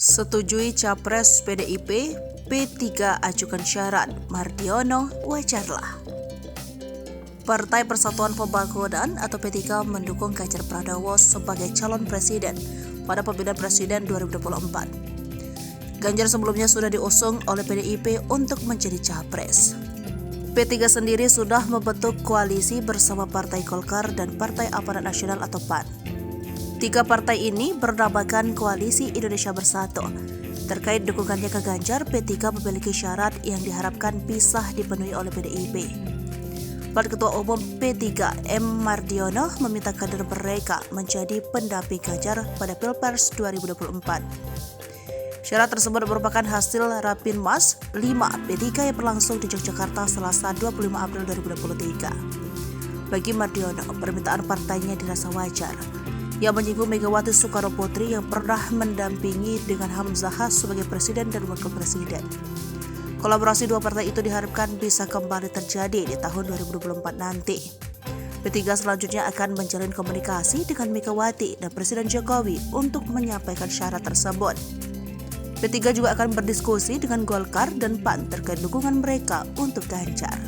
Setujui Capres PDIP, P3 ajukan syarat, Mardiono wajarlah. Partai Persatuan Pembangunan atau P3 mendukung Ganjar Pranowo sebagai calon presiden pada pemilihan presiden 2024. Ganjar sebelumnya sudah diusung oleh PDIP untuk menjadi capres. P3 sendiri sudah membentuk koalisi bersama Partai Golkar dan Partai Amanat Nasional atau PAN. Tiga partai ini bernamakan Koalisi Indonesia Bersatu. Terkait dukungannya ke Ganjar, P3 memiliki syarat yang diharapkan bisa dipenuhi oleh PDIP. Wakil Ketua Umum P3 M. Mardiono meminta kader mereka menjadi pendamping Ganjar pada Pilpres 2024. Syarat tersebut merupakan hasil Rapimnas 5 P3 yang berlangsung di Yogyakarta Selasa 25 April 2023. Bagi Mardiono, permintaan partainya dirasa wajar. Yang menyinggung Megawati Soekarnoputri yang pernah mendampingi dengan Hamzahas sebagai presiden dan wakil presiden. Kolaborasi dua partai itu diharapkan bisa kembali terjadi di tahun 2024 nanti. P3 selanjutnya akan menjalin komunikasi dengan Megawati dan Presiden Jokowi untuk menyampaikan syarat tersebut. P3 juga akan berdiskusi dengan Golkar dan PAN terkait dukungan mereka untuk Ganjar.